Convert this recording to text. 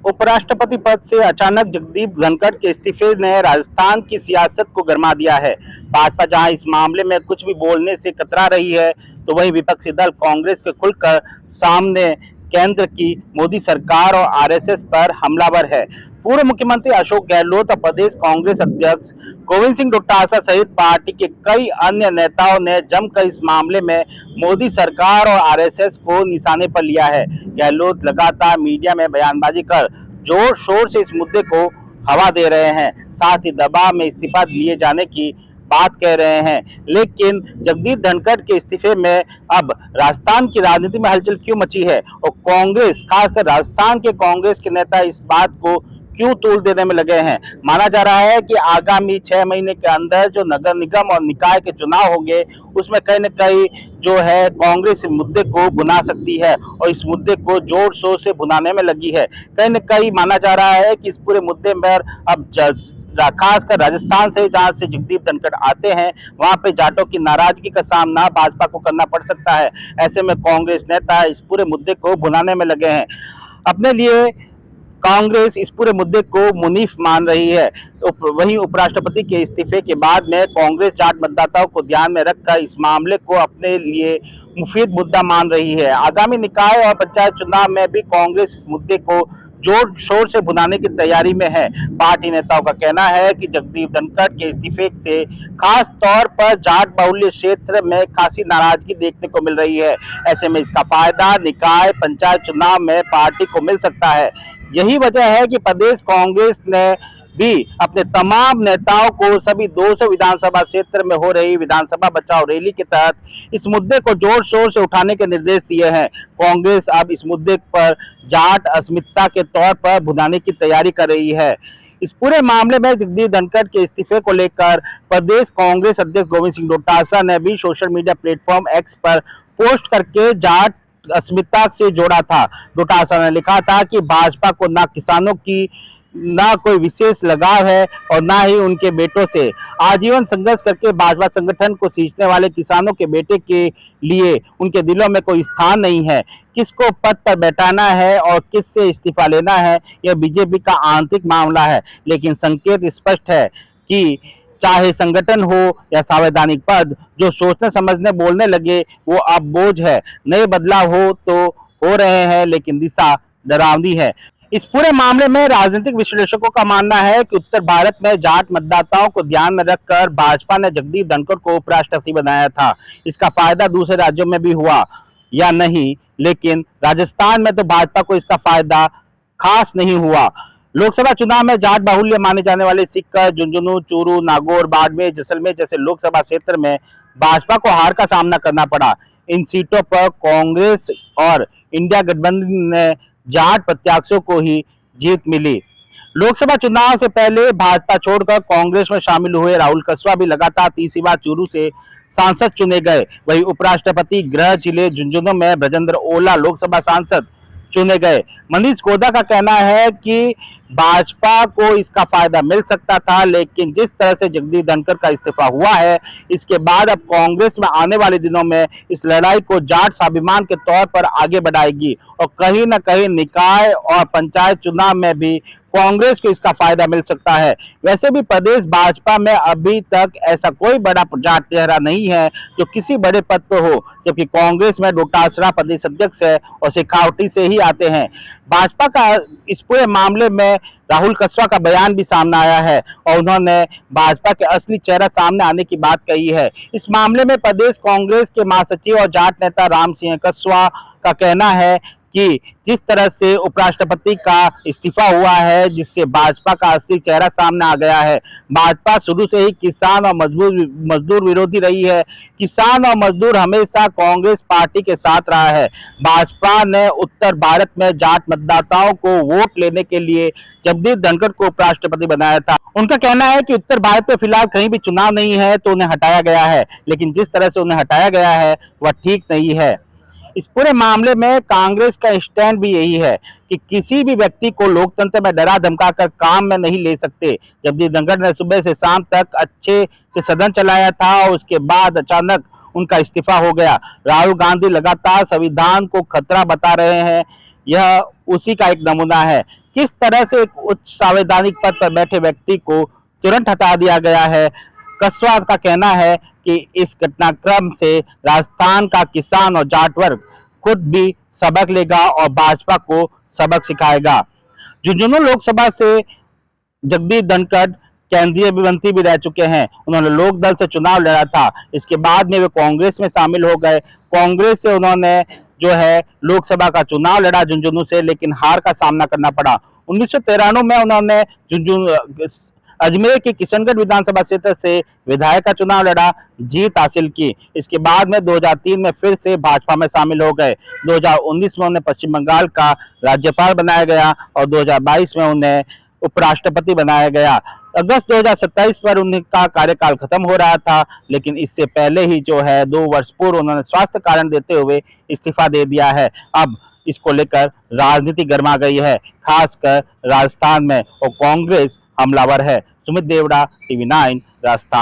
उपराष्ट्रपति पद से अचानक जगदीप धनखड़ के इस्तीफे ने राजस्थान की सियासत को गरमा दिया है। भाजपा जहां इस मामले में कुछ भी बोलने से कतरा रही है, तो वहीं विपक्षी दल कांग्रेस के खुलकर सामने केंद्र की मोदी सरकार और आरएसएस पर हमलावर है। पूर्व मुख्यमंत्री अशोक गहलोत और प्रदेश कांग्रेस अध्यक्ष गोविंद सिंह डोटासरा सहित पार्टी के कई अन्य नेताओं ने जमकर इस मामले में मोदी सरकार और आरएसएस को निशाने पर लिया है। गहलोत लगातार मीडिया में बयानबाजी कर जोर शोर से इस मुद्दे को हवा दे रहे हैं, साथ ही दबाव में इस्तीफा लिए जाने की बात कह रहे हैं। लेकिन जगदीप धनखड़ के इस्तीफे में अब राजस्थान की राजनीति में हलचल क्यों मची है और कांग्रेस, खासकर राजस्थान के कांग्रेस के नेता इस बात को क्यों तूल देने में लगे हैं। माना जा रहा है कि आगामी 6 महीने के अंदर जो नगर निगम और निकाय के चुनाव होंगे, उसमें कहीं न कहीं जो है कांग्रेस इस मुद्दे को भुना सकती है और इस मुद्दे को जोर शोर से भुनाने में लगी है। कहीं न कहीं माना जा रहा है कि इस पूरे मुद्दे पर अब खासकर राजस्थान से, जहां से जगदीप धनखड़ आते हैं, वहां पे जाटों की नाराजगी का सामना भाजपा को करना पड़ सकता है। ऐसे में कांग्रेस नेता इस पूरे मुद्दे को भुनाने में लगे हैं। अपने लिए कांग्रेस इस पूरे मुद्दे को मुनीफ मान रही है। तो वहीं उपराष्ट्रपति के इस्तीफे के बाद में कांग्रेस जाट मतदाताओं को ध्यान में रखकर इस मामले को अपने लिए मुफीद मुद्दा मान रही है। आगामी निकाय और पंचायत चुनाव में भी कांग्रेस इस मुद्दे को जोर शोर से भुनाने की तैयारी में है। पार्टी नेताओं का कहना है कि जगदीप धनखड़ के इस्तीफे से खास तौर पर जाट बाहुल्य क्षेत्र में खासी नाराजगी देखने को मिल रही है। ऐसे में इसका फायदा निकाय पंचायत चुनाव में पार्टी को मिल सकता है। यही वजह है कि प्रदेश कांग्रेस ने भी अपने तमाम नेताओं को सभी 200 विधानसभा क्षेत्र में हो रही विधानसभा बचाओ रैली के तहत इस मुद्दे को जोर शोर से उठाने के निर्देश दिए हैं। कांग्रेस अब इस मुद्दे पर जाट अस्मिता के तौर पर भुनाने की तैयारी कर रही है। इस पूरे मामले में जगदीप धनखड़ के इस्तीफे को लेकर प्रदेश कांग्रेस अध्यक्ष गोविंद सिंह डोटासरा ने भी सोशल मीडिया प्लेटफॉर्म एक्स पर पोस्ट करके जाट अस्मिता से जोड़ा था। डोटासरा ने लिखा था कि भाजपा को ना किसानों की ना कोई विशेष लगाव है और ना ही उनके बेटों से। आजीवन संघर्ष करके भाजपा संगठन को सींचने वाले किसानों के बेटे के लिए उनके दिलों में कोई स्थान नहीं है। किसको पद पर बैठाना है और किससे इस्तीफा लेना है, यह बीजेपी का आंतरिक मामला है। लेकिन संकेत स्पष्ट है कि चाहे संगठन हो या संवैधानिक पद, जो सोचने समझने बोलने लगे वो अब बोझ है। नए बदलाव हो रहे हैं, लेकिन दिशा डरावनी है। इस पूरे मामले में राजनीतिक विश्लेषकों का मानना है कि उत्तर भारत में जाट मतदाताओं को ध्यान में रखकर भाजपा ने जगदीप धनखड़ को उपराष्ट्रपति बनाया था। इसका फायदा दूसरे राज्यों में भी हुआ या नहीं, लेकिन राजस्थान में तो भाजपा को इसका फायदा खास नहीं हुआ। लोकसभा चुनाव में जाट बाहुल्य माने जाने वाले सीकर, झुंझुनू, चूरू, नागौर, बाड़मेर, जैसलमेर जैसे लोकसभा क्षेत्र में भाजपा को हार का सामना करना पड़ा। इन सीटों पर कांग्रेस और इंडिया गठबंधन ने जाट प्रत्याशियों को ही जीत मिली। लोकसभा चुनाव से पहले भाजपा छोड़कर कांग्रेस में शामिल हुए राहुल कसवा भी लगातार तीसरी बार चूरू से सांसद चुने गए। वहीं उपराष्ट्रपति गृह जिले झुंझुनू में ब्रजेंद्र ओला लोकसभा सांसद चुने गए। मनीष गोदा का कहना है कि भाजपा को इसका फायदा मिल सकता था, लेकिन जिस तरह से जगदीप धनखड़ का इस्तीफा हुआ है, इसके बाद अब कांग्रेस में आने वाले दिनों में इस लड़ाई को जाट स्वाभिमान के तौर पर आगे बढ़ाएगी और कहीं न कहीं निकाय और पंचायत चुनाव में भी कांग्रेस को इसका फायदा मिल सकता है। वैसे भी प्रदेश भाजपा में अभी तक ऐसा कोई बड़ा जाट चेहरा नहीं है जो किसी बड़े पद पर हो, जबकि कांग्रेस में डोटासरा प्रदेश अध्यक्ष है और शेखावटी से ही आते हैं। भाजपा का इस पूरे मामले में राहुल कसवा का बयान भी सामने आया है और उन्होंने भाजपा के असली चेहरा सामने आने की बात कही है। इस मामले में प्रदेश कांग्रेस के महासचिव और जाट नेता राम सिंह कसवा का कहना है कि जिस तरह से उपराष्ट्रपति का इस्तीफा हुआ है, जिससे भाजपा का असली चेहरा सामने आ गया है। भाजपा शुरू से ही किसान और मजदूर विरोधी रही है। किसान और मजदूर हमेशा कांग्रेस पार्टी के साथ रहा है। भाजपा ने उत्तर भारत में जाट मतदाताओं को वोट लेने के लिए जगदीप धनखड़ को उपराष्ट्रपति बनाया था। उनका कहना है कि उत्तर भारत में फिलहाल कहीं भी चुनाव नहीं है तो उन्हें हटाया गया है, लेकिन जिस तरह से उन्हें हटाया गया है वह ठीक नहीं है। इस पूरे मामले में कांग्रेस का स्टैंड भी यही है कि किसी भी व्यक्ति को लोकतंत्र में डरा धमका कर काम में नहीं ले सकते। जगदीप धनखड़ ने सुबह से शाम तक अच्छे से सदन चलाया था और उसके बाद अचानक उनका इस्तीफा हो गया। राहुल गांधी लगातार संविधान को खतरा बता रहे हैं, यह उसी का एक नमूना है। किस तरह से एक उच्च संवैधानिक पद पर बैठे व्यक्ति को तुरंत हटा दिया गया है। कसवा का कहना है कि इस घटनाक्रम से राजस्थान का किसान और जाट वर्ग खुद भी सबक लेगा और भाजपा को सबक सिखाएगा। झुंझुनू लोकसभा से जगदीप धनखड़ केंद्रीय मंत्री भी रह चुके हैं। उन्होंने लोक दल से चुनाव लड़ा था, इसके बाद में वे कांग्रेस में शामिल हो गए। कांग्रेस से उन्होंने जो है लोकसभा का चुनाव लड़ा झुंझुनू से, लेकिन हार का सामना करना पड़ा। 1993 में उन्होंने झुंझुनू अजमेर की किशनगढ़ विधानसभा क्षेत्र से विधायक का चुनाव लड़ा, जीत हासिल की। इसके बाद में 2003 में फिर से भाजपा में शामिल हो गए। 2019 में उन्हें पश्चिम बंगाल का राज्यपाल बनाया गया और 2022 में उन्हें उपराष्ट्रपति बनाया गया। अगस्त 2027 पर उनका कार्यकाल खत्म हो रहा था, लेकिन इससे पहले ही जो है 2 वर्ष पूर्व उन्होंने स्वास्थ्य कारण देते हुए इस्तीफा दे दिया है। अब इसको लेकर राजनीति गर्मा गई है, खासकर राजस्थान में, और कांग्रेस हमलावर है। सुमित देवड़ा, TV9 राजस्थान।